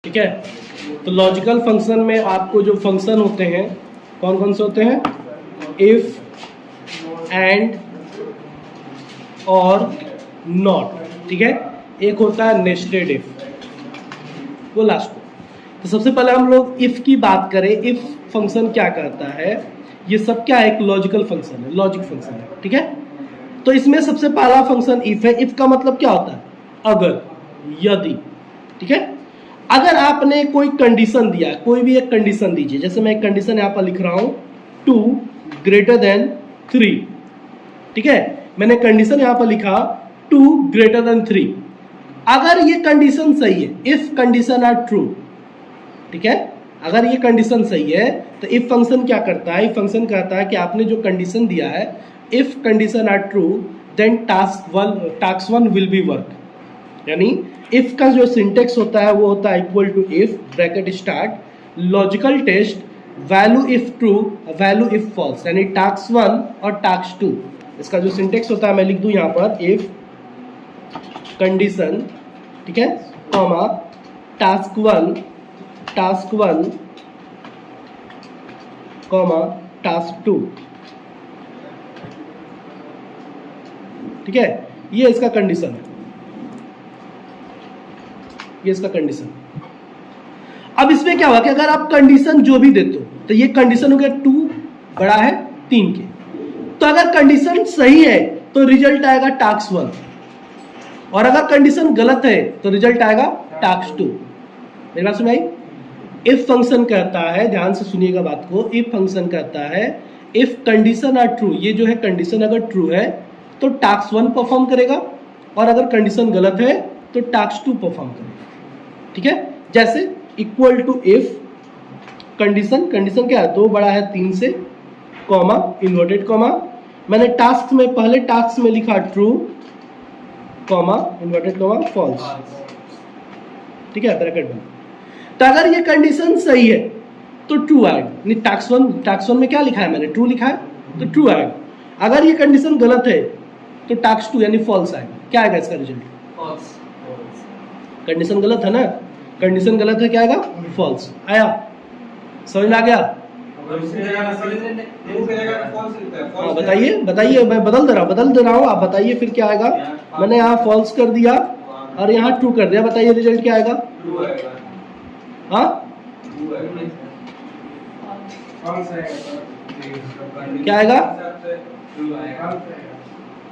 ठीक है। तो लॉजिकल फंक्शन में आपको जो फंक्शन होते हैं कौन कौन से होते हैं, इफ, एंड और नॉट। ठीक है, एक होता है नेस्टेड इफ, वो लास्ट को। तो सबसे पहले हम लोग इफ की बात करें। इफ फंक्शन क्या करता है, ये सब क्या है, एक लॉजिकल फंक्शन है, लॉजिक फंक्शन है। ठीक है, तो इसमें सबसे पहला फंक्शन इफ है। इफ का मतलब क्या होता है, अगर, यदि। ठीक है, अगर आपने कोई कंडीशन दिया, कोई भी एक कंडीशन दीजिए, जैसे मैं एक कंडीशन यहाँ पर लिख रहा हूं 2 greater than 3। ठीक है, मैंने कंडीशन यहाँ पर लिखा 2 greater than 3। अगर ये कंडीशन सही है, इफ कंडीशन आर ट्रू, ठीक है, अगर ये कंडीशन सही है तो इफ फंक्शन क्या करता है, इफ फंक्शन कहता है कि आपने जो कंडीशन दिया है, if condition are true then task one will be work. यानी इफ का जो सिंटेक्स होता है वो होता है equal to if bracket start logical test value if true value if false, यानी टास्क वन और टास्क टू। इसका जो सिंटेक्स होता है मैं लिख दूं यहाँ पर, इफ कंडीशन, ठीक है, comma task one comma task two. ठीक है, ये इसका कंडीशन है, ये इसका कंडीशन। अब इसमें क्या हुआ कि अगर आप कंडीशन जो भी देते हो, तो ये कंडीशन हो गया 2 बड़ा है 3 के, तो अगर कंडीशन सही है तो रिजल्ट आएगा टास्क 1, और अगर कंडीशन गलत है तो रिजल्ट आएगा टास्क 2। मेरी बात सुनाई? इफ फंक्शन कहता है, ध्यान से सुनिएगा बात को, इफ फंक्शन कहता है इफ कंडीशन आर ट्रू, ये जो है कंडीशन अगर ट्रू है तो टास्क 1 परफॉर्म करेगा, और अगर कंडीशन गलत है तो टास्क 2 परफॉर्म करेगा। ठीक है, जैसे equal to if condition, condition क्या है, 2 बड़ा है 3 से, कॉमा इन्वर्टेड कॉमा, मैंने टास्क में पहले टास्क में लिखा true, comma inverted comma false. ठीक है, ब्रैकेट बंद। तो अगर ये कंडीशन सही है तो ट्रू आएगा, टास्क वन में क्या लिखा है मैंने, ट्रू लिखा है, तो ट्रू आएगा। अगर ये कंडीशन गलत है तो टास्क 2 यानी फॉल्स आएगा। क्या आएगा इसका रिजल्ट, फॉल्स। कंडीशन गलत है ना, कंडीशन गलत है, क्या आएगा, फॉल्स आया। समझ में आ गया? हाँ बताइए बताइए, मैं बदल दे रहा हूँ, आप बताइए फिर क्या आएगा। मैंने यहाँ फॉल्स कर दिया और यहाँ ट्रू कर दिया, बताइए रिजल्ट क्या आएगा। हाँ क्या आएगा,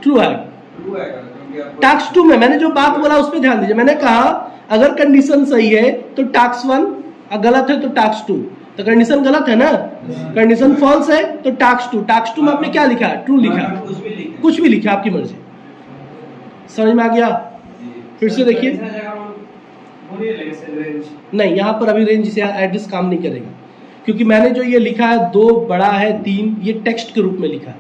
ट्रू आएगा। टास्क 2 में मैंने जो बात बोला उस पर ध्यान दीजिए। मैंने कहा अगर कंडीशन सही है तो टास्क 1, गलत है तो टास्क 2। तो कंडीशन गलत है ना, कंडीशन फॉल्स है तो टास्क 2। टास्क 2 में आपने क्या लिखा है, ट्रू लिखा है, कुछ भी लिखा, आपकी मर्जी। समझ में आ गया? फिर से देखिए, नहीं यहाँ पर अभी रेंज से एड्रेस काम नहीं करेगा, क्योंकि मैंने जो ये लिखा है 2 बड़ा है 3, ये टेक्स्ट के रूप में लिखा है।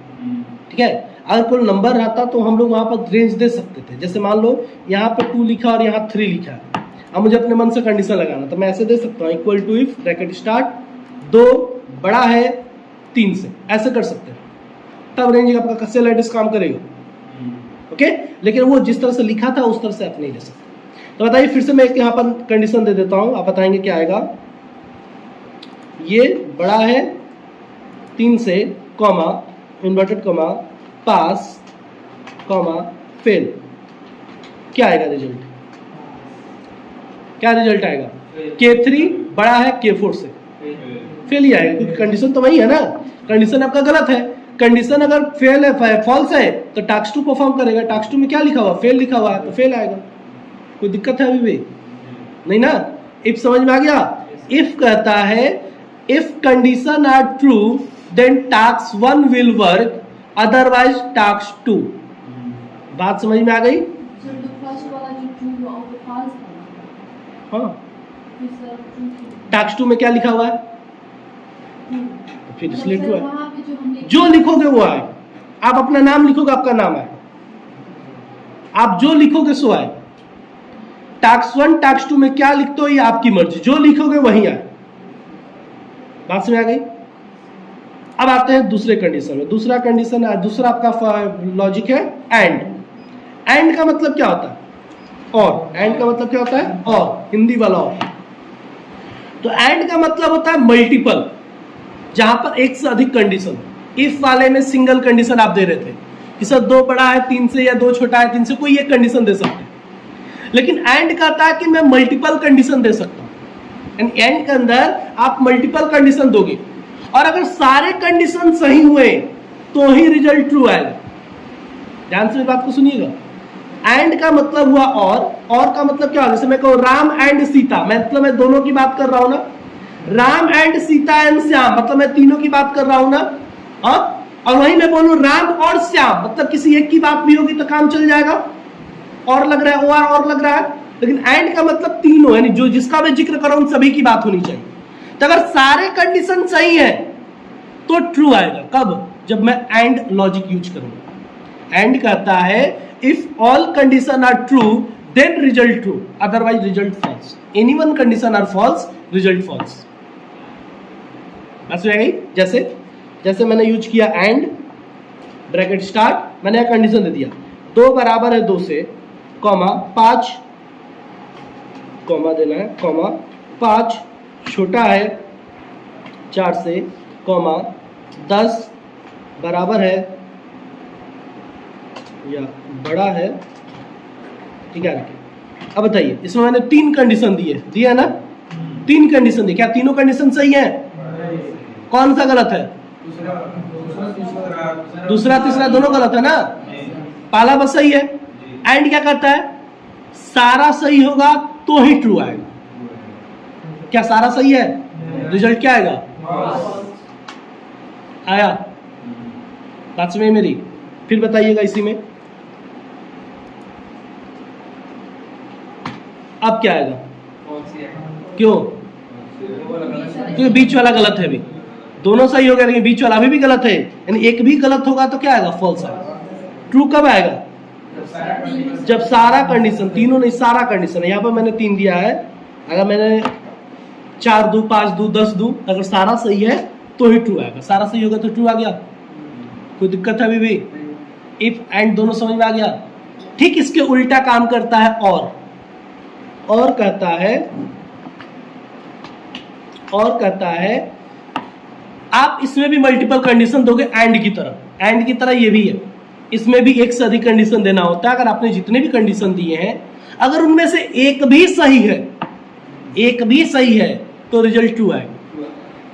ठीक है, अगर कोई नंबर रहता तो हम लोग वहां पर रेंज दे सकते थे। जैसे मान लो यहाँ पे 2 लिखा और यहाँ 3 लिखा है, अब मुझे अपने मन से कंडीशन लगाना, तो मैं ऐसे दे सकता हूँ equal to if bracket start 2 बड़ा है 3 से, ऐसे कर सकते हैं, तब रेंज आपका सेल एड्रेस काम करेगा। ओके, लेकिन वो जिस तरह से लिखा था उस तरह से आप नहीं ले सकते। तो बताइए फिर से मैं एक यहाँ पर कंडीशन दे देता हूँ, आप बताएंगे क्या आएगा। ये बड़ा है 3 से, कॉमा इन्वर्टेड कॉमा पास, कॉमा फेल। क्या आएगा रिजल्ट, क्या रिजल्ट आएगा, K3 बड़ा है K4 से, फेल ही आएगा, क्योंकि कंडीशन तो वही है ना, कंडीशन आपका गलत है। कंडीशन अगर फेल है, फॉल्स है, तो टास्क 2 परफॉर्म करेगा। टास्क 2 में क्या लिखा हुआ, फेल लिखा हुआ है, तो फेल आएगा। कोई दिक्कत है अभी भी नहीं ना? इफ समझ में आ गया? इफ कहता है if condition are true then task 1 will work, otherwise task 2। बात समझ में आ गई? हाँ, टास्क 2 में क्या लिखा हुआ है, तो फिर इसलिए ट्रू है। जो लिखोगे वो आए, आप अपना नाम लिखोगे आपका नाम आए, आप जो लिखोगे सो आए। टास्क 1 टास्क 2 में क्या लिखते हो ये आपकी मर्जी, जो लिखोगे वही आए। बात समझ आ गई? अब आते हैं दूसरे कंडीशन में। दूसरा कंडीशन है, दूसरा आपका लॉजिक है एंड। एंड का मतलब क्या होता है, और। एंड का मतलब क्या होता है, और, हिंदी वाला और। तो एंड का मतलब होता है मल्टीपल, जहां पर एक से अधिक कंडीशन। इफ वाले में सिंगल कंडीशन आप दे रहे थे कि सर 2 बड़ा है 3 से या 2 छोटा है 3 से, कोई एक कंडीशन दे सकते हैं। लेकिन एंड कहता है कि मैं मल्टीपल कंडीशन दे सकता हूं। एंड एंड के अंदर आप मल्टीपल कंडीशन दोगे, और अगर सारे कंडीशन सही हुए तो ही रिजल्ट ट्रू आएगा। ध्यान से बात को सुनिएगा। एंड का मतलब हुआ और का मतलब क्या होगा? जैसे मैं कहूं राम एंड सीता, मतलब मैं दोनों की बात कर रहा हूं ना। राम एंड सीता एंड श्याम, मतलब मैं तीनों की बात कर रहा हूं ना। और वहीं मैं बोलूं राम और श्याम, मतलब किसी एक की बात भी होगी तो काम चल जाएगा। और लग रहा है और लग रहा है, लेकिन एंड का मतलब तीनों, यानी जो जिसका मैं जिक्र कर रहा हूं सभी की बात होनी चाहिए। तो अगर सारे कंडीशन सही है तो ट्रू आएगा। कब? जब मैं एंड लॉजिक यूज करूंगा। एंड कहता है if all condition are true then result true, otherwise result false. Any one condition are false, result false. समझ गई? जैसे मैंने यूज किया एंड ब्रैकेट स्टार्ट, मैंने कंडीशन दे दिया 2 बराबर है 2 से, कॉमा 5, कॉमा देना है, कॉमा 5 छोटा है 4 से, कॉमा 10 बराबर है या बड़ा है, ठीक है। अब बताइए, इसमें मैंने 3 कंडीशन दिए है ना। 3 कंडीशन दी, क्या तीनों कंडीशन सही है? कौन सा गलत है? दूसरा तीसरा दोनों गलत है ना। पहला बस सही है। एंड क्या कहता है? सारा सही होगा तो ही ट्रू आएगा। क्या सारा सही है? रिजल्ट क्या आएगा? आया? बात समझ मेरी? फिर बताइएगा इसी में अब क्या आएगा? क्यों? क्योंकि बीच वाला गलत है। अभी दोनों सही हो गया लेकिन बीच वाला अभी भी गलत है, यानी एक भी गलत होगा तो क्या आएगा? फॉल्स आएगा। ट्रू कब आएगा? जब सारा कंडीशन, तीनों नहीं सारा कंडीशन, यहाँ पर मैंने 3 दिया है, अगर मैंने 4 दूं 5 दूं 10 दूं, अगर सारा सही है तो ही ट्रू आएगा। सारा सही होगा तो ट्रू आ गया। कोई दिक्कत है अभी भी? इफ एंड दोनों समझ में आ गया। ठीक इसके उल्टा काम करता है और कहता है आप इसमें भी मल्टीपल कंडीशन दोगे एंड की तरह ये भी है। इसमें भी एक से अधिक कंडीशन देना होता है। अगर आपने जितने भी कंडीशन दिए हैं, अगर उनमें से एक भी सही है तो रिजल्ट ट्रू आएगा।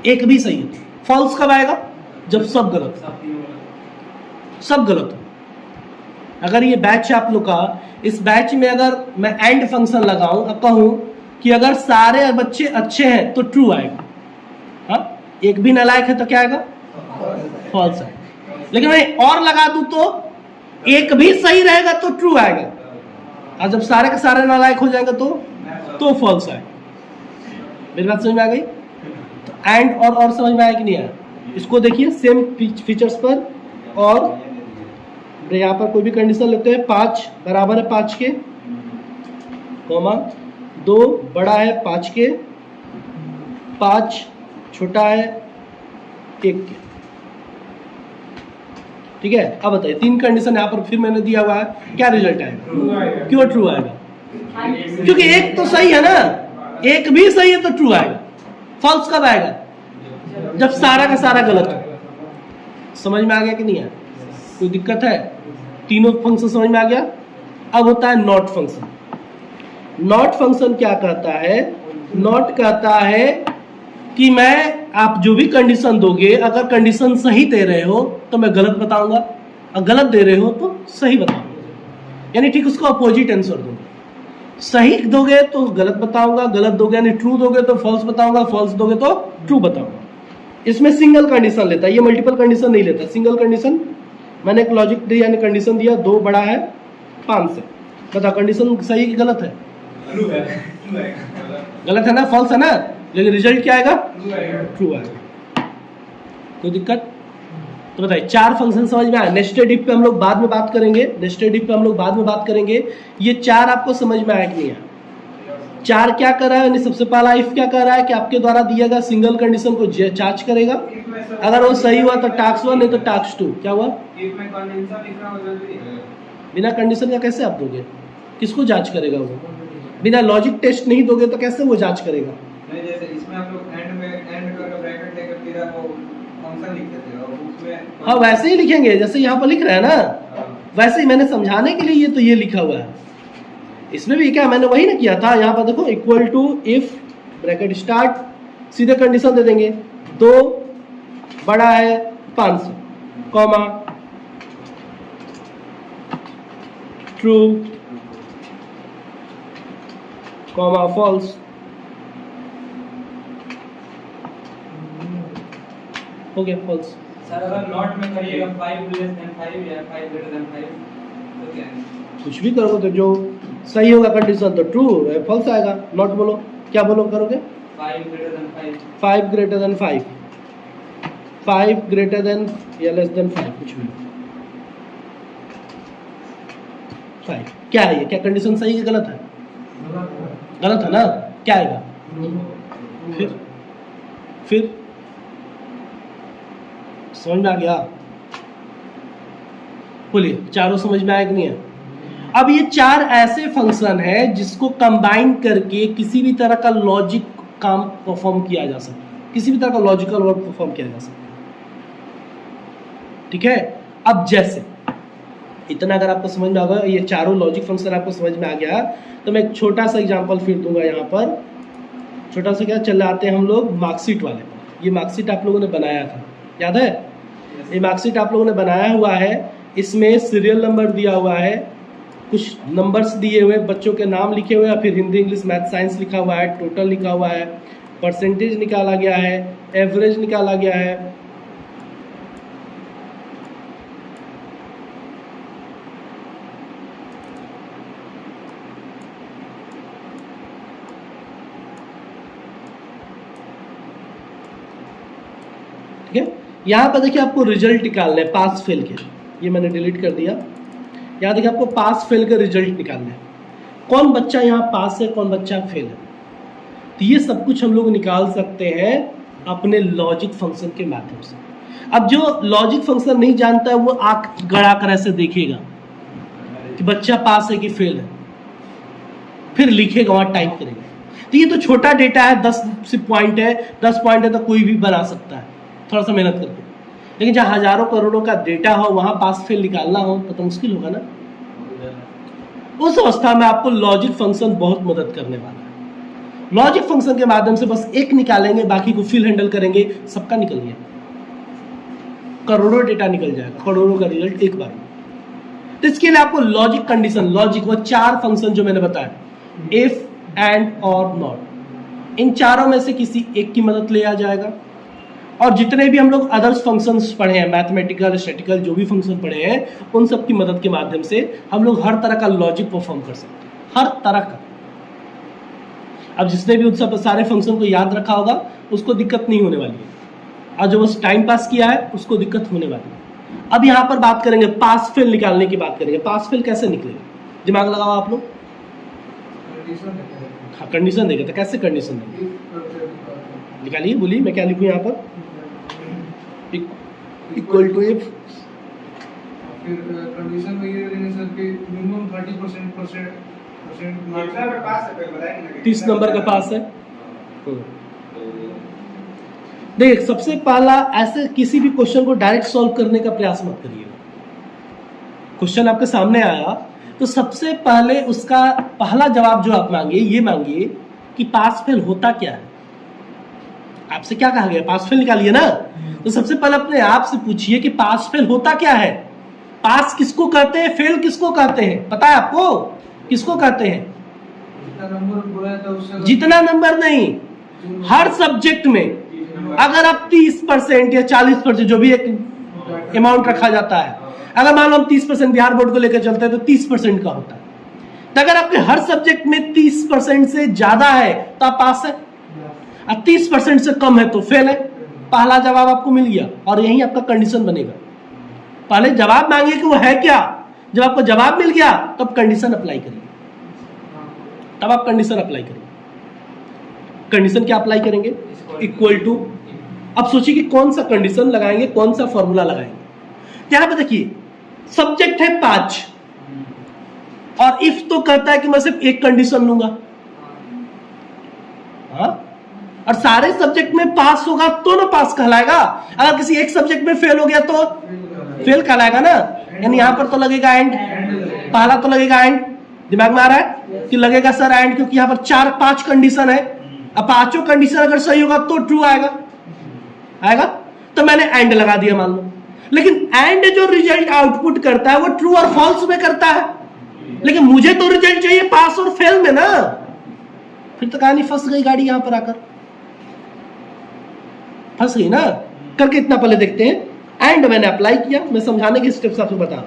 एक भी सही है। फॉल्स कब आएगा? जब सब गलत हो। अगर ये बैच है आप लोग का, इस बैच में अगर मैं एंड फंक्शन लगाऊं और कहूं कि अगर सारे बच्चे अच्छे हैं तो ट्रू आएगा। हाँ, एक भी नालायक है तो क्या आएगा? फॉल्स आएगा। लेकिन मैं और लगा दूं तो एक भी सही रहेगा तो ट्रू आएगा, और जब सारे के सारे नालायक हो जाएंगे तो फॉल्स आएगा। मेरी बात समझ में आ गई? तो एंड और समझ में आया कि नहीं आया? इसको देखिए सेम फीचर्स पर। और यहाँ पर कोई भी कंडीशन लेते हैं, 5 बराबर है 5 के, कॉमा 2 बड़ा है 5 के, 5 छोटा है 1 के। ठीक है। अब बताइए 3 कंडीशन यहाँ पर फिर मैंने दिया हुआ है, क्या रिजल्ट आएगा? क्यों ट्रू आएगा? क्योंकि एक तो सही है ना, एक भी सही है तो ट्रू आएगा। फॉल्स कब आएगा? जब सारा का सारा गलत हो। समझ में आ गया कि नहीं आया? कोई दिक्कत है? तीनों फंक्शन समझ में आ गया? अब होता है नॉट फंक्शन। नॉट फंक्शन क्या कहता है? नॉट कहता है कि मैं आप जो भी कंडीशन दोगे, अगर कंडीशन सही दे रहे हो तो मैं गलत बताऊंगा, और गलत दे रहे हो तो सही बताऊंगा। यानी ठीक उसको अपोजिट आंसर दूंगा। सही दोगे तो गलत बताऊंगा, गलत दोगे यानी ट्रू दोगे तो फॉल्स बताऊंगा, फॉल्स दोगे तो ट्रू बताऊंगा। इसमें सिंगल कंडीशन लेता है, ये मल्टीपल कंडीशन नहीं लेता। सिंगल कंडीशन मैंने एक लॉजिक दिया, यानी कंडीशन दिया 2 बड़ा है 5 से। बताओ कंडीशन सही कि गलत है? गलत है ना, फॉल्स है ना, लेकिन रिजल्ट क्या आएगा? ट्रू आएगा। कोई दिक्कत? तो बताइए 4 फंक्शन समझ में आया? नेस्टेड इफ पे हम लोग बाद में बात करेंगे। ये 4 आपको समझ में आया कि नहीं आया? 4 क्या कर रहा है? यानी सबसे पहला इफ क्या कर रहा है कि आपके द्वारा दिया गया सिंगल कंडीशन को जांच करेगा, अगर वो सही हुआ तो टास्क 1, नहीं तो टास्क 2। क्या हुआ? बिना कंडीशन का कैसे आप दोगे? किसको जांच करेगा वो? बिना लॉजिक टेस्ट नहीं दोगे तो कैसे वो जांच करेगा? नहीं, जैसे इसमें आप हाँ वैसे ही लिखेंगे जैसे यहाँ पर लिख रहे हैं ना, वैसे ही मैंने समझाने के लिए ये तो ये लिखा हुआ है। इसमें भी क्या मैंने वही ना किया था, यहाँ पर देखो equal to if bracket start, सीधे कंडीशन दे देंगे 2 बड़ा है 500 कॉमा ट्रू कॉमा फॉल्स। हो गया फॉल्स। सर अगर नॉट में करिएगा 5 लेस देन 5 या 5 ग्रेटर देन 5 तो क्या है? कुछ भी करोगे तो जो सही होगा कंडीशन तो ट्रू फॉल्स आएगा। नॉट बोलो, क्या बोलो करोगे? 5 greater than 5। 5 greater than 5, 5 greater than या लेस देन 5, कुछ भी 5। क्या है ये? क्या कंडीशन सही है गलत है? गलत है ना? क्या आएगा फिर समझ में आ गया? बोलिए चारों समझ में आया कि नहीं है? अब ये 4 ऐसे फंक्शन है जिसको कंबाइन करके किसी भी तरह का लॉजिक काम परफॉर्म किया जा सकता है, किसी भी तरह का लॉजिकल वर्क परफॉर्म किया जा सकता है। ठीक है, अब जैसे इतना अगर आपको समझ में आ गया, ये चारों लॉजिक फंक्शन आपको समझ में आ गया, तो मैं एक छोटा सा एग्जांपल फिर दूंगा यहाँ पर। छोटा सा क्या, चले आते हैं हम लोग मार्कशीट वाले पर। ये मार्कशीट आप लोगों ने बनाया था, याद है? ये मार्कशीट आप लोगों ने बनाया हुआ है, इसमें सीरियल नंबर दिया हुआ है, कुछ नंबर्स दिए हुए, बच्चों के नाम लिखे हुए हैं, फिर हिंदी इंग्लिश मैथ साइंस लिखा हुआ है, टोटल लिखा हुआ है, परसेंटेज निकाला गया है, एवरेज निकाला गया है। ठीक है, यहाँ पर देखिए आपको रिजल्ट निकालना है पास फेल के। ये मैंने डिलीट कर दिया। यहाँ देखिए आपको पास फेल का रिजल्ट निकालना है, कौन बच्चा यहाँ पास है कौन बच्चा फेल है। तो ये सब कुछ हम लोग निकाल सकते हैं अपने लॉजिक फंक्शन के माध्यम से। अब जो लॉजिक फंक्शन नहीं जानता है वो आंख गड़ा कर ऐसे देखेगा कि बच्चा पास है कि फेल है, फिर लिखेगा वहां टाइप करेगा। तो ये तो छोटा डेटा है, 10 पॉइंट है, 10 पॉइंट है तो कोई भी बना सकता है थोड़ा सा मेहनत करके। लेकिन जहाँ हजारों करोड़ों का डेटा हो वहां पास फेल निकालना हो तो मुश्किल होगा ना। उस अवस्था में आपको लॉजिक फंक्शन बहुत मदद करने वाला है। लॉजिक फंक्शन के माध्यम से बस एक निकालेंगे, बाकी को फिल हैंडल करेंगे, सबका निकल गया, करोड़ों डेटा निकल जाएगा, करोड़ों का रिजल्ट एक बार में। तो इसके लिए आपको लॉजिक कंडीशन, लॉजिक वो 4 फंक्शन जो मैंने बताया, इफ एंड और नॉट, इन चारों में से किसी एक की मदद लिया जाएगा। और जितने भी हम लोग अदर्स फंक्शंस पढ़े हैं, मैथमेटिकल स्टैटिकल जो भी फंक्शन पढ़े हैं, उन सब की मदद के माध्यम से हम लोग हर तरह का लॉजिक परफॉर्म कर सकते हैं, हर तरह का। अब जिसने भी उन सब सारे फंक्शन को याद रखा होगा उसको दिक्कत नहीं होने वाली है, और जो बस टाइम पास किया है उसको दिक्कत होने वाली है। अब यहाँ पर बात करेंगे पास फेल निकालने की बात करेंगे। पास फेल कैसे निकलेगा, दिमाग लगाओ आप लोग। हाँ कंडीशन देगा, तो कैसे कंडीशन देंगे, निकालिए, बोलिए मैं क्या लिखूँ यहाँ पर। इक्वल टू इफ, फिर कंडीशन में ये देंगे सर कि मिनिमम 30% 30 नंबर का पास है। देख सबसे पहला ऐसे किसी भी क्वेश्चन को डायरेक्ट सॉल्व करने का प्रयास मत करिएगा। क्वेश्चन आपके सामने आया तो सबसे पहले उसका पहला जवाब जो आप मांगिए, ये मांगिए कि पास फेल होता क्या है। आपसे क्या कहा गया, पास फेल निकालिए ना। तो सबसे पहले अपने आप से पूछिए कि पास फेल होता क्या है। पास किसको कहते हैं, फेल किसको कहते हैं, पता है आपको किसको कहते हैं? जितना नंबर नहीं, हर सब्जेक्ट में अगर आप 30% या 40% जो भी एक अमाउंट रखा जाता है, अगर मान लो हम 30% बिहार बोर्ड को लेकर चलते हैं तो 30% का होता है। तो अगर आपके हर सब्जेक्ट में 30% से ज्यादा है तो आप पास है, और 30% से कम है तो फेल है। पहला जवाब आपको मिल गया और यही आपका कंडीशन बनेगा। पहले जवाब मांगिए कि वो है क्या, जब आपको जवाब मिल गया तब कंडीशन अप्लाई करिए, तब आप कंडीशन अप्लाई करिए। कंडीशन क्या अप्लाई करेंगे, इक्वल टू। अब सोचिए कि कौन सा कंडीशन लगाएंगे, कौन सा फॉर्मूला लगाएंगे। यहां पे देखिए सब्जेक्ट है 5 और इफ तो कहता है कि मैं सिर्फ एक कंडीशन लूंगा। हाँ और सारे सब्जेक्ट में पास होगा तो ना पास कहलाएगा, अगर किसी एक सब्जेक्ट में फेल हो गया तो फेल कहलाएगा ना। यानी यहां पर तो लगेगा एंड, पहला तो लगेगा एंड, दिमाग में आ रहा है कि लगेगा सर एंड, क्योंकि यहां पर 4-5 कंडीशन है। अब पांचों कंडीशन अगर सही होगा तो ट्रू आएगा, आएगा तो मैंने एंड लगा दिया मान लो। लेकिन एंड जो रिजल्ट आउटपुट करता है वो ट्रू और फॉल्स में करता है, लेकिन मुझे तो रिजल्ट चाहिए पास और फेल में ना। फिर तो कहानी फंस गई गाड़ी, यहां पर आकर फंस गई ना। करके इतना पहले देखते हैं। एंड मैंने अप्लाई किया, मैं समझाने के स्टेप्स आपको बता,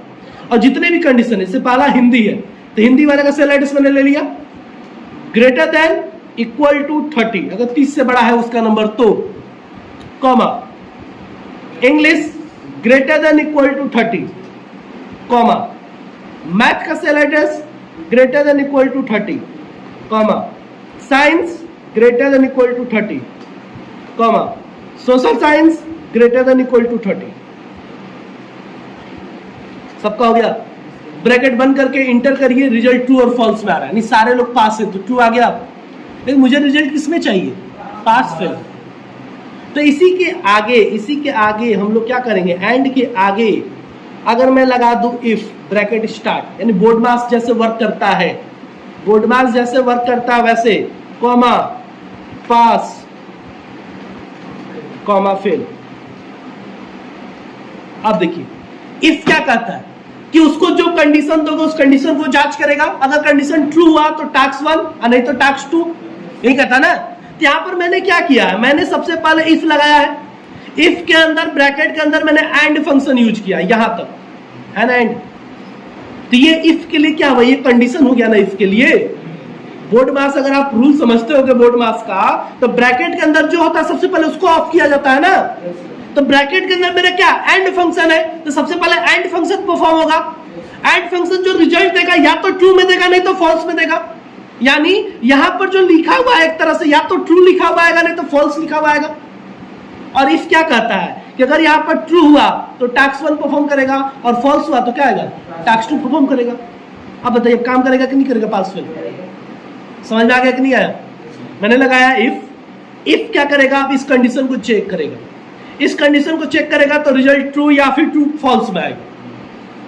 और जितने भी कंडीशन है, इससे पहला हिंदी है तो हिंदी वाले का सेल एड्रेस मैंने ले लिया, ग्रेटर देन इक्वल टू 30, अगर 30 से बड़ा है उसका नंबर तो, comma English greater than equal to 30, comma math का cell address greater than equal to 30, comma science greater than equal to 30, comma social science greater than equal to 30। सबका हो गया। ब्रैकेट बंद करके इंटर करिए, रिजल्ट ट्रू और false में आ रहा है, नहीं सारे लोग पास है तो ट्रू आ गया, लेकिन मुझे रिजल्ट किसमें चाहिए, पास फेल। तो इसी के आगे हम लोग क्या करेंगे, एंड के आगे अगर मैं लगा दूं इफ ब्रैकेट स्टार्ट, यानी बोर्ड मास जैसे वर्क करता है, बोर्ड मास जैसे वर्क करता है वैसे, कॉमा पास कॉमा फेल। अब देखिए इफ क्या कहता है कि उसको जो कंडीशन दोगे उस कंडीशन को जांच करेगा, अगर कंडीशन ट्रू हुआ तो टास्क 1 और नहीं तो टास्क 2, यही कहता ना। तो यहां पर मैंने क्या किया है, मैंने सबसे पहले इफ लगाया है, इफ के अंदर ब्रैकेट के अंदर मैंने एंड फंक्शन यूज किया, यहां तक है ना एंड। तो ये इफ के लिए क्या हुआ, ये कंडीशन हो गया ना इफ के लिए। बोर्ड मास अगर आप रूल समझते हो बोर्ड मास का, तो ब्रैकेट के अंदर जो होता है सबसे पहले उसको ऑफ किया जाता है ना। तो ब्रैकेट के अंदर मेरा क्या एंड फंक्शन है, तो सबसे पहले एंड फंक्शन परफॉर्म होगा। एंड फंक्शन जो रिजल्ट देगा या तो ट्रू में देगा नहीं तो फॉल्स में देगा। यानी यहां पर जो लिखा हुआ है एक तरह से या तो ट्रू लिखा हुआ आएगा नहीं तो फॉल्स लिखा हुआ आएगा। और इफ क्या कहता है कि अगर यहां पर ट्रू हुआ तो टास्क 1 परफॉर्म करेगा और फॉल्स हुआ तो क्या आएगा, टास्क 2 परफॉर्म करेगा। अब बताइए काम करेगा कि नहीं करेगा, पास फेल समझ में आ गया कि नहीं आया। मैंने लगाया इफ क्या करेगा, अब इस कंडीशन को चेक करेगा, इस कंडीशन को चेक करेगा तो रिजल्ट ट्रू या फिर ट्रू फॉल्स में आएगा।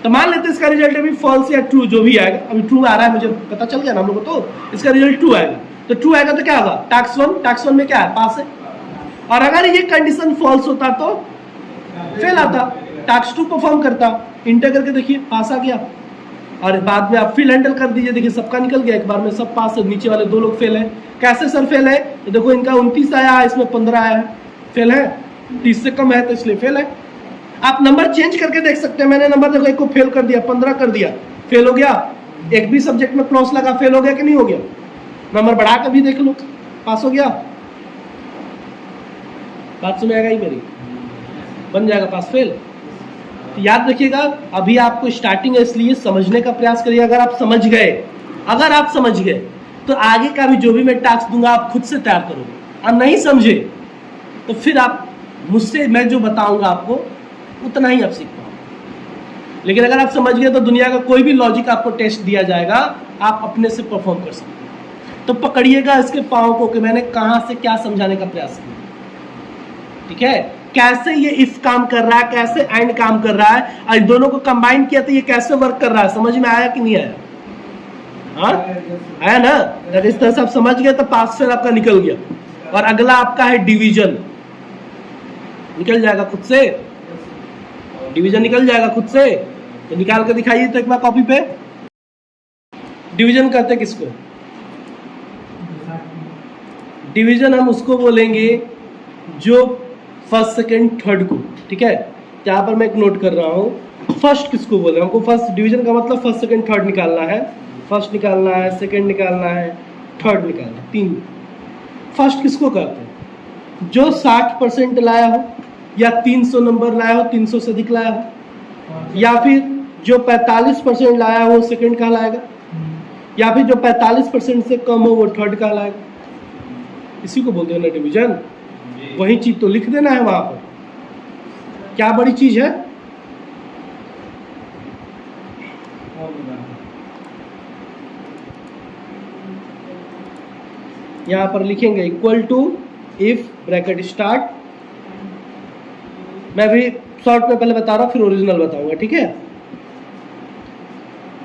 तो मान लेते हैं इसका रिजल्ट अभी फॉल्स या ट्रू जो भी आएगा, अभी ट्रू आ रहा है मुझे पता चल गया ना हम लोग को, तो इसका रिजल्ट ट्रू आएगा। तो ट्रू आएगा तो क्या होगा, टास्क 1 में क्या है, पास है। और अगर ये कंडीशन फॉल्स होता तो फेल आता, टास्क 2 परफॉर्म करता। इंटर करके देखिए पास आ गया, और बाद में आप फिल हैंडल कर दीजिए, देखिए सबका निकल गया एक बार में, सब पास है, नीचे वाले 2 लोग फेल है। कैसे सर फेल है, तो देखो इनका 29 आया है, इसमें 15 आया है, फेल है। 30 से कम है तो इसलिए फेल है। आप नंबर चेंज करके देख सकते हैं, मैंने नंबर देखो एक को फेल कर दिया, 15 कर दिया, फेल हो गया। एक भी सब्जेक्ट में क्रॉस लगा, फेल हो गया कि नहीं हो गया। नंबर बढ़ा कर भी देख लो, पास हो गया। बात सुन आएगा ही मेरी, बन जाएगा पास फेल। तो याद रखिएगा, अभी आपको स्टार्टिंग है इसलिए समझने का प्रयास करिए। अगर आप समझ गए तो आगे का भी जो भी मैं टास्क दूंगा आप खुद से तैयार करोगे। और नहीं समझे तो फिर आप मुझसे, मैं जो बताऊंगा आपको उतना ही आप सीख पाओगे। लेकिन अगर आप समझ गए तो दुनिया का कोई भी लॉजिक आपको टेस्ट दिया जाएगा, आप अपने से परफॉर्म कर सकते हैं। तो पकड़िएगा इसके पाँव को कि मैंने कहाँ से क्या समझाने का प्रयास किया, ठीक है। कैसे ये इफ काम कर रहा है, कैसे एंड काम कर रहा है, और दोनों को कंबाइन किया तो ये कैसे वर्क कर रहा है, समझ में आया कि नहीं आया। हाँ आया ना। अगर इस तरह से आप समझ गए तो पास फेल आपका निकल गया। और अगला आपका है डिवीजन, निकल जाएगा खुद से, डिवीजन निकल जाएगा खुद से। तो निकाल के दिखाइए तो एक बार कॉपी पे। डिवीजन कहते हैं किसको, डिवीजन हम उसको बोलेंगे जो फर्स्ट सेकंड थर्ड को, ठीक है। यहाँ पर मैं एक नोट कर रहा हूँ, फर्स्ट किसको बोल रहे हैं, हमको फर्स्ट डिवीजन का मतलब फर्स्ट सेकंड थर्ड निकालना है। फर्स्ट निकालना है, सेकंड निकालना है, थर्ड निकालना है, 3। फर्स्ट किसको कहते हैं, जो 60% लाया हो या 300 नंबर लाया हो, 300 से अधिक लाया हो, या फिर जो 45% लाया हो सेकंड कहलाएगा, या फिर जो 45% से कम हो वो थर्ड कहलाएगा। इसी को बोलते हैं ना डिवीजन। वही चीज तो लिख देना है वहां पर, क्या बड़ी चीज है। यहां पर लिखेंगे equal to if bracket start, मैं भी शॉर्ट में पहले बता रहा हूँ फिर ओरिजिनल बताऊंगा, ठीक है।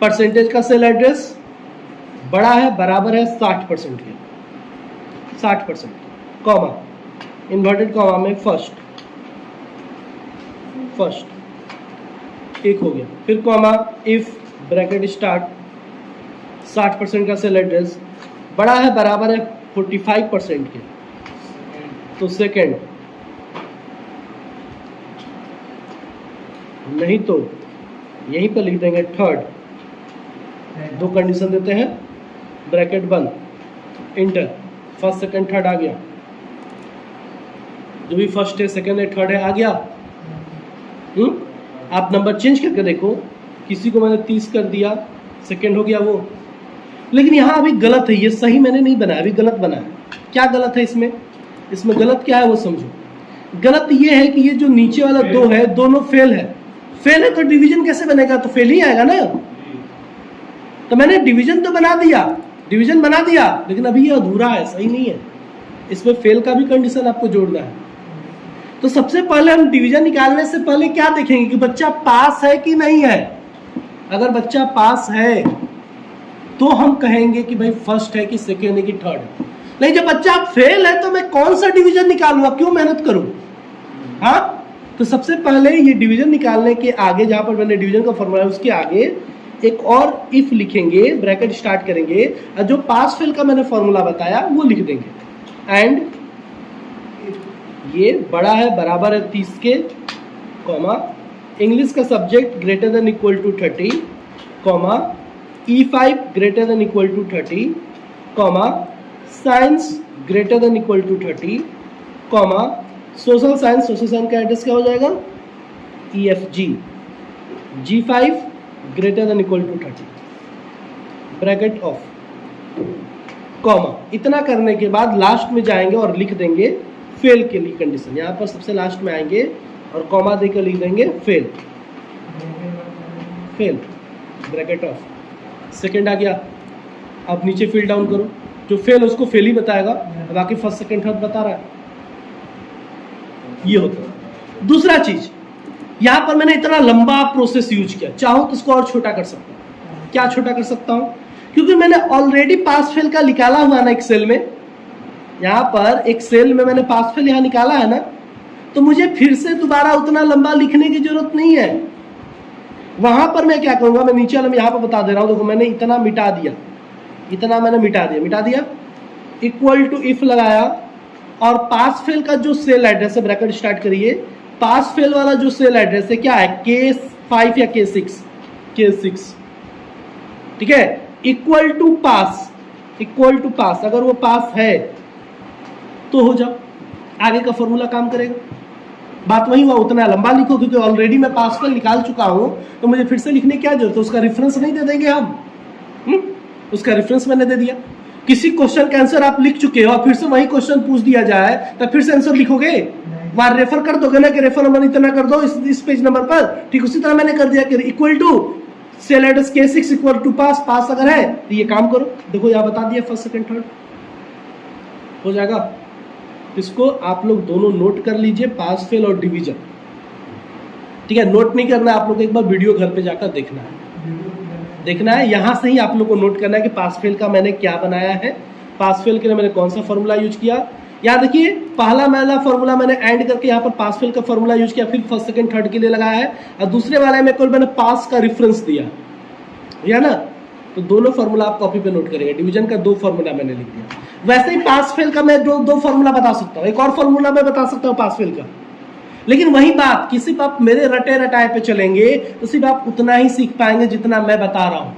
परसेंटेज का सेल एड्रेस बड़ा है बराबर है 60% के, 60%, कॉमा इन्वर्टेड कॉमा में फर्स्ट एक हो गया, फिर कॉमा इफ ब्रैकेट स्टार्ट 60% का सेल एड्रेस बड़ा है बराबर है 45% के, तो सेकंड, नहीं तो यहीं पर लिख देंगे थर्ड। दो कंडीशन देते हैं, ब्रैकेट बंद, इंटर, फर्स्ट सेकंड थर्ड आ गया, जो भी फर्स्ट है सेकंड है थर्ड है आ गया। आप नंबर चेंज करके देखो, किसी को मैंने 30 कर दिया, सेकंड हो गया वो, लेकिन यहाँ अभी गलत है, ये सही मैंने नहीं बनाया, अभी गलत बना है। क्या गलत है इसमें? इसमें गलत क्या है वो समझो। गलत ये है कि ये जो नीचे वाला दो है दोनों फेल है। फेल है तो डिवीजन कैसे बनेगा? तो फेल ही आएगा ना। तो मैंने डिवीजन तो बना दिया, डिवीजन बना दिया, लेकिन अभी ये अधूरा है, सही नहीं है। इसमें फेल का भी कंडीशन आपको जोड़ना है। तो सबसे पहले हम डिवीजन निकालने से पहले क्या देखेंगे कि बच्चा पास है कि नहीं है। अगर बच्चा पास है तो हम कहेंगे कि भाई फर्स्ट है कि सेकेंड है कि थर्ड है। नहीं, जब बच्चा फेल है तो मैं कौन सा डिवीजन निकालूंगा, क्यों मेहनत करूं? हाँ, तो सबसे पहले ये डिवीजन निकालने के आगे, जहां पर मैंने डिवीजन का फॉर्मूला है उसके आगे एक और इफ लिखेंगे, ब्रैकेट स्टार्ट करेंगे, और जो पास फेल का मैंने फॉर्मूला बताया वो लिख देंगे। एंड ये बड़ा है बराबर है 30 के, कॉमा इंग्लिश का subject greater than equal to 30, comma E5 greater than equal to 30, comma science greater than equal to 30, comma social science का एड्रेस क्या हो जाएगा? EFG, G5 greater than equal to 30, bracket off, comma. इतना करने के बाद last में जाएंगे और लिख देंगे फेल के लिए कंडीशन। यहाँ पर सबसे लास्ट में आएंगे और कॉमा देकर लिख देंगे fail, fail, bracket off, second आ गया। अब नीचे फिल डाउन करो, जो फेल उसको फेल ही बताएगा, बाकी फर्स्ट सेकेंड थर्ड बता रहा है। ये होता है। दूसरा चीज, यहां पर मैंने इतना लंबा प्रोसेस यूज किया, चाहूं तो इसको और छोटा कर सकता हूं। क्या छोटा कर सकता हूं? क्योंकि मैंने ऑलरेडी पास फेल का निकाला हुआ ना एक सेल में, यहां पर एक सेल में मैंने पास फेल यहां निकाला है ना, तो मुझे फिर से दोबारा उतना लंबा लिखने की जरूरत नहीं है। वहां पर मैं क्या करूंगा, मैं नीचे वाला यहां पर बता दे रहा हूं। देखो मैंने इतना मिटा दिया, इतना मैंने मिटा दिया, इक्वल टू इफ लगाया, और पास फेल का जो सेल एड्रेस है, ब्रैकेट स्टार्ट करिए, पास फेल वाला जो सेल एड्रेस है क्या है? K5 या K6, ठीक है, इक्वल टू पास, अगर वो पास है तो हो जाओ, आगे का फॉर्मूला काम करेगा। बात वही हुआ, उतना लंबा लिखो, क्योंकि ऑलरेडी मैं पास फेल निकाल चुका हूं, तो मुझे फिर से लिखने की क्या जरूरत है? उसका रेफरेंस नहीं दे देंगे हम? उसका रेफरेंस मैंने दे दिया। किसी क्वेश्चन का आंसर आप लिख चुके हो और फिर से वही क्वेश्चन पूछ दिया जाए तो फिर से आंसर लिखोगे? वहां रेफर कर दोगे ना कि रेफर नंबर इतना कर दो इस पेज नंबर पर। ठीक उसी तरह मैंने कर दिया कि equal to cell address K6 equal to pass अगर है तो ये काम करो। देखो यहाँ बता दिया, फर्स्ट सेकंड थर्ड हो जाएगा। इसको आप लोग दोनों नोट कर लीजिए, पास फेल और डिवीजन। ठीक है, नोट नहीं करना, आप लोग एक बार वीडियो घर पे जाकर देखना है, यहाँ से ही आप लोग को नोट करना है कि पास फेल का मैंने क्या बनाया है, पास फेल के लिए मैंने कौन सा फॉर्मूला यूज किया। यहाँ देखिए, पहला फॉर्मूला मैंने एंड करके यहाँ पर पास फेल का फॉर्मूला यूज किया, फिर फर्स्ट सेकंड थर्ड के लिए लगाया है, और दूसरे वाले में मैंने पास का रेफरेंस दिया ना। तो दोनों फॉर्मूला आप कॉपी पे नोट करेंगे। डिवीजन का 2 फॉर्मूला मैंने लिख दिया। वैसे ही पास फेल का मैं दो फॉर्मूला बता सकता हूँ, एक और फॉर्मूला मैं बता सकता हूँ पास फेल का। लेकिन वही बात कि सिर्फ आप मेरे रटाए पे चलेंगे तो सिर्फ आप उतना ही सीख पाएंगे जितना मैं बता रहा हूं।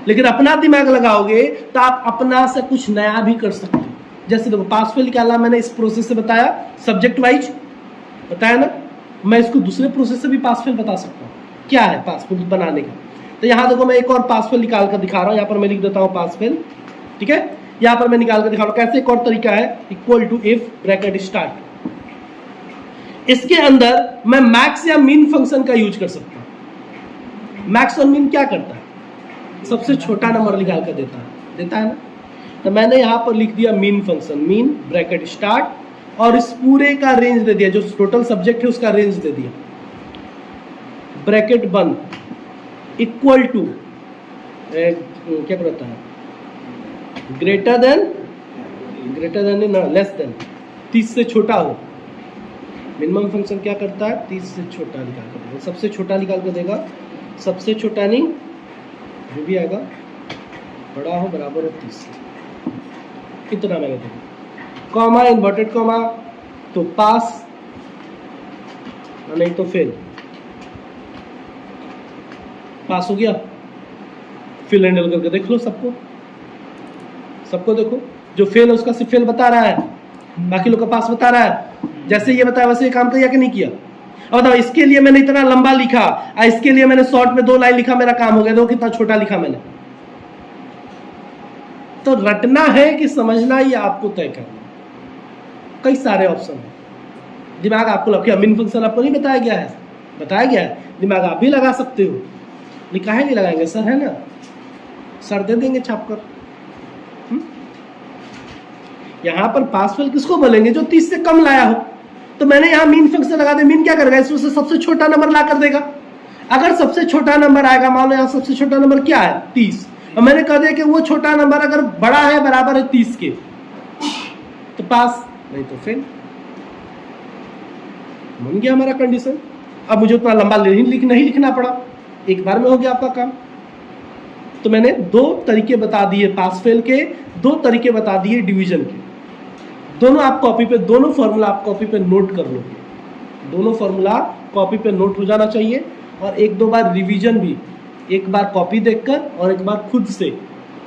लेकिन अपना दिमाग लगाओगे तो आप अपना से कुछ नया भी कर सकते हो। जैसे देखो, पास फेल निकालना मैंने इस प्रोसेस से बताया, सब्जेक्ट वाइज बताया ना। मैं इसको दूसरे प्रोसेस से भी पास फेल बता सकता हूँ, क्या है पास फेल बनाने का। तो यहाँ देखो, मैं एक और पास फेल निकाल कर दिखा रहा हूँ। यहाँ पर मैं लिख देता हूँ पास फेल, ठीक है। यहाँ पर मैं निकाल कर दिखा रहा हूँ कैसे। एक और तरीका है, equal to if bracket start, इसके अंदर मैं मैक्स या मीन फंक्शन का यूज कर सकता हूं। मैक्स और मीन क्या करता है? सबसे छोटा नंबर निकाल कर देता है ना। तो मैंने यहां पर लिख दिया mean function, mean bracket start और इस पूरे का रेंज दे दिया, जो टोटल सब्जेक्ट है उसका रेंज दे दिया, ब्रैकेट बंद, इक्वल टू क्या करता है, ग्रेटर देन ना लेस देन, 30 से छोटा हो। मिनिमम फंक्शन क्या करता है, 30 से छोटा निकाल कर देगा, सबसे छोटा निकाल कर देगा, सबसे छोटा नहीं जो भी आएगा बड़ा हो बराबर हो 30 से, कितना मैंने देखा, कॉमा इन्वर्टेड कॉमा तो पास नहीं तो फेल, पास हो गया। फिल हैंडल करके देख लो, सबको देखो, जो फेल है उसका सिर्फ फेल बता रहा है, बाकी लोग का पास बता रहा है। जैसे ये बताया वैसे ये काम किया कि नहीं किया। अब बताओ, इसके लिए मैंने इतना लंबा लिखा, इसके लिए मैंने शॉर्ट में 2 लाइन लिखा, मेरा काम हो गया। देखो कितना छोटा लिखा मैंने। तो रटना है कि समझना, ये आपको तय करना। कई सारे ऑप्शन है, दिमाग आपको लग, मिन फंक्शन आपको नहीं बताया गया है, बताया गया है, दिमाग आप भी लगा सकते हो। लिखा है नहीं लगाएंगे सर, है ना, सर दे देंगे छाप कर। यहां पर पास फेल किसको बोलेंगे, जो 30 से कम लाया हो। तो मैंने यहाँ मीन फंक्शन लगा दिया, मीन क्या करेगा, इसमें से सबसे छोटा नंबर ला कर देगा। अगर सबसे छोटा नंबर आएगा, मान लो यहाँ सबसे छोटा नंबर क्या है 30, और मैंने कह दिया कि वो छोटा नंबर अगर बड़ा है बराबर है 30 के, तो पास, नहीं तो फेल। बन गया हमारा कंडीशन। अब मुझे उतना लंबा नहीं लिखना पड़ा, एक बार में हो गया आपका काम। तो मैंने 2 तरीके बता दिए पास फेल के, 2 तरीके बता दिए डिवीजन के। दोनों आप कॉपी पे, दोनों फॉर्मूला आप कॉपी पे नोट कर लोगे, दोनों फॉर्मूला कॉपी पे नोट हो जाना चाहिए। और 1-2 बार रिवीजन भी, एक बार कॉपी देखकर और एक बार खुद से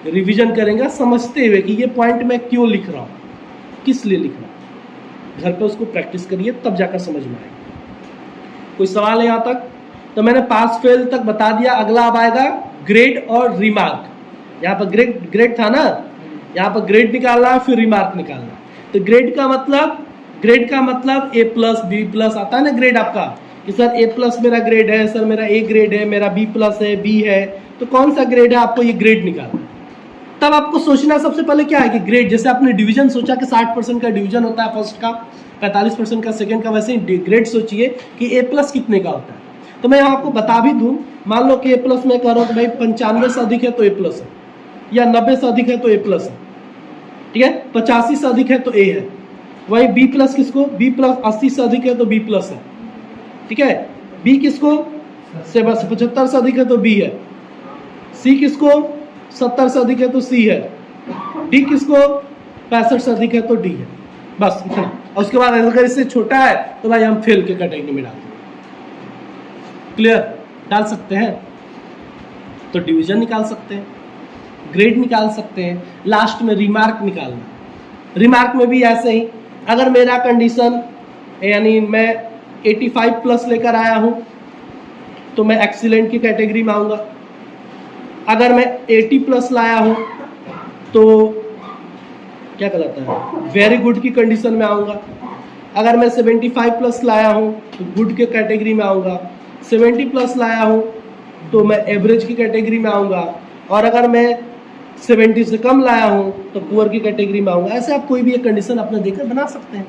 रिवीजन करेंगे, समझते हुए कि ये पॉइंट मैं क्यों लिख रहा हूँ, किस लिए लिख रहा हूँ। घर पे उसको प्रैक्टिस करिए, तब जाकर समझ में आएगा। कोई सवाल है यहाँ तक? तो मैंने पास फेल तक बता दिया। अगला अब आएगा ग्रेड और रिमार्क। यहाँ पर ग्रेड था ना, यहाँ पर ग्रेड निकालना फिर रिमार्क निकालना। तो ग्रेड का मतलब A+, B+ आता है ना ग्रेड आपका, कि सर A+ मेरा ग्रेड है, सर मेरा A ग्रेड है, मेरा B+ है, B है, तो कौन सा ग्रेड है, आपको ये ग्रेड निकालना। तब आपको सोचना सबसे पहले क्या है कि ग्रेड, जैसे आपने डिवीजन सोचा कि 60% का डिवीजन होता है फर्स्ट का, 45% का सेकंड का, वैसे ही ग्रेड सोचिए कि A+ कितने का होता है। तो मैं यहाँ आपको बता भी दूं, मान लो कि A+ में कह रहा हूँ कि भाई 95 से अधिक है तो A+ है, या 90 से अधिक है तो A+ है, ठीक है, 85 से अधिक है तो A है। वही B+ किसको, B+ 80 से अधिक है तो B+ है, ठीक है। B किसको, 75 से अधिक है तो B है। C किसको, 70 से अधिक है तो C है। D किसको, 65 से अधिक है तो D है। बस इतना। और उसके बाद अगर इससे छोटा है तो भाई हम फेल के कैटेगरी में डाल देंगे। क्लियर, डाल सकते हैं। तो डिवीजन निकाल सकते हैं, ग्रेड निकाल सकते हैं, लास्ट में रिमार्क निकालना। रिमार्क में भी ऐसे ही, अगर मेरा कंडीशन यानी मैं 85+ लेकर आया हूं तो मैं एक्सीलेंट की कैटेगरी में आऊंगा। अगर मैं 80+ लाया हूं तो क्या कहलाता है, वेरी गुड की कंडीशन में आऊंगा। अगर मैं 75+ लाया हूं तो गुड के कैटेगरी में आऊंगा। 70+ लाया हूं तो मैं एवरेज की कैटेगरी में आऊंगा। और अगर मैं 70 से कम लाया हूं तो पुअर की कैटेगरी में आऊंगा। ऐसे आप कोई भी एक कंडीशन अपने देकर बना सकते हैं।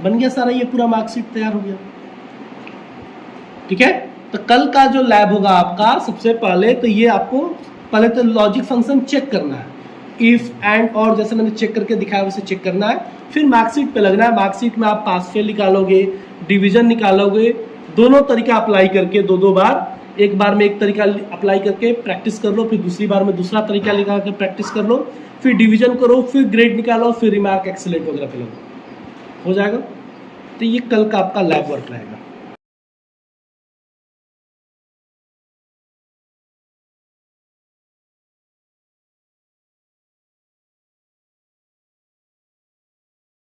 बन गया सारा, ये पूरा मार्कशीट तैयार हो गया, ठीक है। तो कल का जो लैब होगा आपका, सबसे पहले तो ये आपको पहले तो लॉजिक फंक्शन चेक करना है, इफ एंड और, जैसे मैंने चेक करके दिखाया वैसे चेक करना है। फिर मार्कशीट पे लगना है। मार्कशीट में आप पास फेल निकालोगे, डिवीजन निकालोगे, दोनों तरीका अप्लाई करके 2-2 बार, एक बार में एक तरीका अप्लाई करके प्रैक्टिस कर लो, फिर दूसरी बार में दूसरा तरीका लगा के प्रैक्टिस कर लो, फिर डिवीजन करो, फिर ग्रेड निकालो, फिर रिमार्क एक्सीलेंट वगैरह पे लगो, हो जाएगा। तो ये कल का आपका लैब वर्क रहेगा।